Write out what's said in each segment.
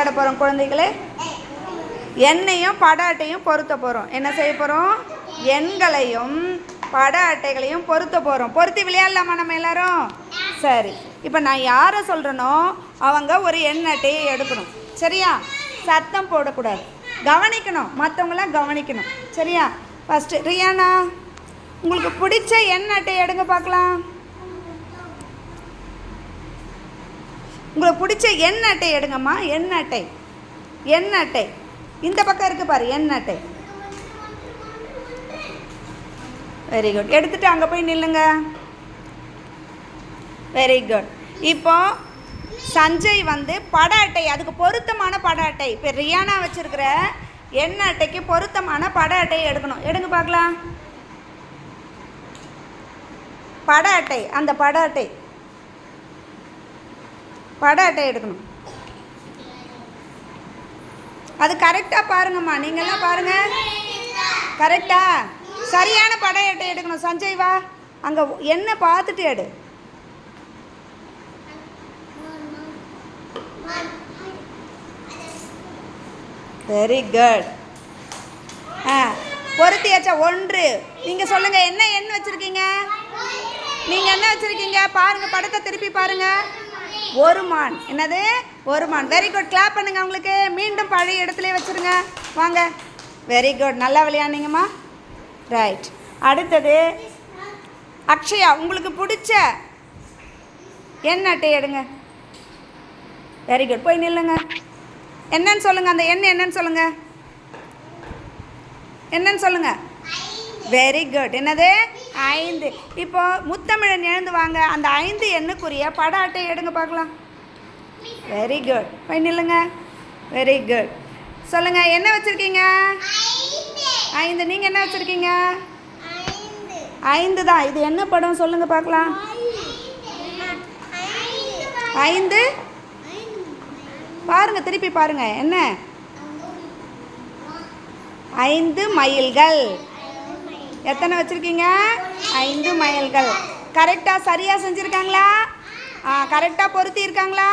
விளையாட போகிறோம் குழந்தைகளே. எண்ணையும் பட அட்டையும் பொருத்த போகிறோம். என்ன செய்ய போகிறோம்? எண்களையும் பட அட்டைகளையும் பொருத்த போகிறோம். பொருத்தி விளையாடலாமா நம்ம எல்லாரும்? சரி, இப்போ நான் யாரை சொல்கிறேனோ அவங்க ஒரு எண் அட்டையை எடுக்கணும். சரியா? சத்தம் போடக்கூடாது, கவனிக்கணும், மற்றவங்களாம் கவனிக்கணும். சரியா? ஃபஸ்ட்டு ரியானா, உங்களுக்கு பிடிச்ச எண் அட்டை எடுங்க பார்க்கலாம். உங்களுக்கு பிடிச்ச எண் அட்டை எடுங்கம்மா. எண் அட்டை, எண் அட்டை இந்த பக்கம் இருக்குது பாரு, எண் அட்டை. Very good. எடுத்துகிட்டு அங்கே போய் நில்லுங்க. Very good. இப்போ சஞ்சய் வந்து பட அட்டை, அதுக்கு பொருத்தமான பட அட்டை, இப்போ ரியானா வச்சுருக்கிற எண் அட்டைக்கு பொருத்தமான பட அட்டையை எடுக்கணும். எடுங்க பார்க்கலாம். பட அட்டை, அந்த பட அட்டை, பட அட்டை எடுக்கணும். அது கரெக்டாக பாருங்கம்மா, நீங்கள்லாம் பாருங்கள். கரெக்டா? சரியான பட அட்டை எடுக்கணும். சஞ்சய் வா, அங்கே என்ன பார்த்துட்டு எடு. Very good. பொருத்தியாச்சா? ஒன்று. நீங்கள் சொல்லுங்கள், என்ன எண் வச்சுருக்கீங்க? நீங்கள் என்ன வச்சுருக்கீங்க பாருங்கள், படத்தை திருப்பி பாருங்கள். ஒரு மான். என்னது? ஒரு மான். Very good. கிளாப் பண்ணுங்க அவங்களுக்கு. மீண்டும் பழைய இடத்துல வச்சுருங்க. வாங்க. Very good. நல்லா விளையாடுனீங்கம்மா. ரைட். அடுத்தது அக்ஷயா, உங்களுக்கு பிடிச்ச எண் அட்டை எடுங்க. Very good. போய் நில்லுங்க. என்னன்னு சொல்லுங்கள், அந்த எண் என்னன்னு சொல்லுங்கள். என்னன்னு சொல்லுங்கள். Very good. என்னது? 5. இப்போ முத்தமிழன் எழுந்து வாங்க. அந்த 5 எண்ணுக்குரிய பட அட்டை எடுங்க பார்க்கலாம். Very good. போய் நில்லுங்க. Very good. சொல்லுங்கள், என்ன வச்சுருக்கீங்க? 5. நீங்கள் என்ன வச்சுருக்கீங்க? 5 தான். இது என்ன படம் சொல்லுங்கள் பார்க்கலாம். 5 பாருங்கள், திருப்பி பாருங்கள். என்ன? 5 மயில்கள். எத்தனை வச்சுருக்கீங்க? 5 மயில்கள். கரெக்டாக சரியாக செஞ்சுருக்காங்களா? கரெக்டாக பொருத்தி இருக்காங்களா?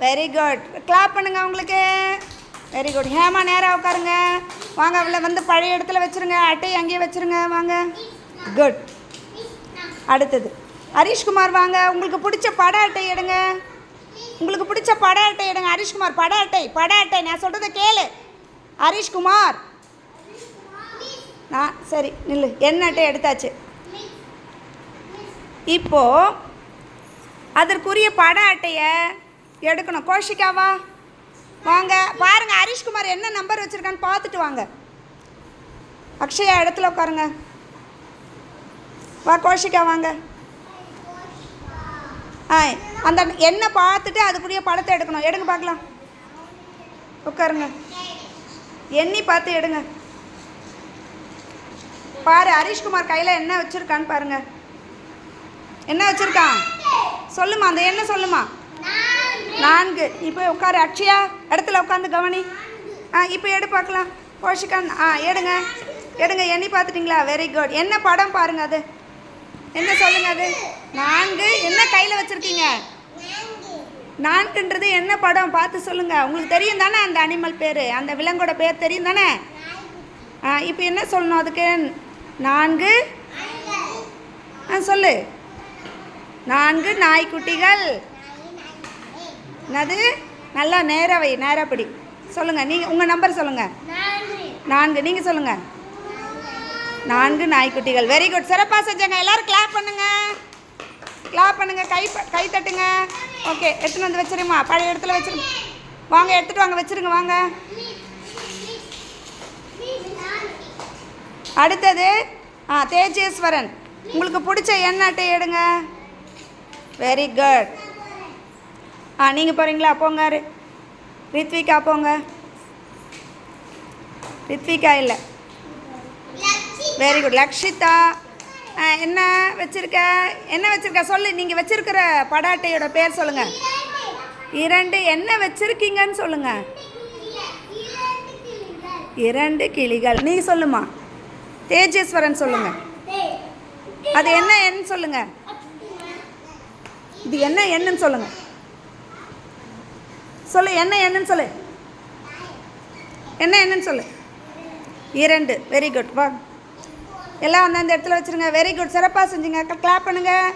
Very good. கிளாப் பண்ணுங்க அவங்களுக்கு. Very good. ஹேமா, நேராக உட்காருங்க. வாங்க, அவளை வந்து பழைய இடத்துல வச்சுருங்க. அட்டையை அங்கேயே வச்சுருங்க. வாங்க. குட். அடுத்தது ஹரிஷ்குமார், வாங்க. உங்களுக்கு பிடிச்ச பட அட்டை எடுங்க. உங்களுக்கு பிடிச்ச பட அட்டை எடுங்க. ஹரிஷ்குமார், பட அட்டை, பட அட்டை. நான் சொல்கிறத கேளு ஹரிஷ்குமார். சரி நில்லு. எண் அட்டை எடுத்தாச்சு. இப்போது அதற்குரிய பட அட்டையை எடுக்கணும். கோஷிகாவா, வாங்க. பாருங்கள், ஹரிஷ்குமார் என்ன நம்பர் வச்சுருக்கான்னு பார்த்துட்டு வாங்க. அக்ஷயா இடத்துல உட்காருங்க. வா கோஷிகா, வாங்க. அந்த எண்ணை பார்த்துட்டு அதுக்குரிய படத்தை எடுக்கணும். எடுங்க பார்க்கலாம். உட்காருங்க. எண்ணி பார்த்து எடுங்க. பாரு, ஹரிஷ்குமார் கையில் என்ன வச்சுருக்கான்னு பாருங்க. என்ன வச்சுருக்கான் சொல்லுமா, அந்த என்ன சொல்லுமா. 4. இப்போ உட்காரு. அக்ஷயா இடத்துல உட்காந்து கவனி. இப்போ எடு பார்க்கலாம். கோஷிகா, எடுங்க எடுங்க. எண்ணி பார்த்துட்டிங்களா? Very good. என்ன படம் பாருங்க, அது என்ன சொல்லுங்க. அது 4. என்ன கையில் வச்சுருக்கீங்க? 4ன்றது என்ன படம் பார்த்து சொல்லுங்கள். உங்களுக்கு தெரியும் தானே அந்த அனிமல் பேர், அந்த விலங்கோட பேர் தெரியும் தானே? இப்போ என்ன சொல்லணும் அதுக்கு? 4 சொல்லு. 4 நாய்க்குட்டிகள். என்னது? நல்லா நேராக நேராப்படி சொல்லுங்கள். நீங்கள் உங்கள் நம்பர் சொல்லுங்கள். 4. நீங்கள் சொல்லுங்கள். 4 நாய்க்குட்டிகள். Very good. சிறப்பாக செஞ்சாங்க. எல்லோரும் கிளாப் பண்ணுங்கள். கிளாப் பண்ணுங்கள். கை தட்டுங்க. ஓகே, எடுத்துகிட்டு வந்து வச்சுருங்கம்மா. பழைய இடத்துல வச்சுருங்க. வாங்க, எடுத்துகிட்டு வாங்க, வச்சுருங்க. வாங்க. அடுத்தது தேஜேஸ்வரன், உங்களுக்கு பிடிச்ச எண் அட்டை எடுங்க. Very good. நீங்கள் போகிறீங்களா? போங்க. ரித்விகா போங்க. ரித்விகா இல்லை. Very good. லக்ஷிதா, என்ன வச்சுருக்க? என்ன வச்சுருக்க சொல்லு. நீங்கள் வச்சுருக்கிற பட அட்டையோட பேர் சொல்லுங்கள். 2. என்ன வச்சுருக்கீங்கன்னு சொல்லுங்கள். 2 கிளிகள். நீ சொல்லுமா. தேஜேஸ்வரன் சொல்லுங்க. அது என்ன எண் சொல்லுங்க. இது என்ன எண்ணுன்னு சொல்லுங்க. சொல்லு, என்ன எண்ணுன்னு சொல்லு. என்னன்னு சொல்லு. 2. Very good. வா, எல்லாம் வந்து அந்த இடத்துல வச்சுருங்க. வெரி குட், சிறப்பாக செஞ்சீங்க. கிளாப் பண்ணுங்கள்.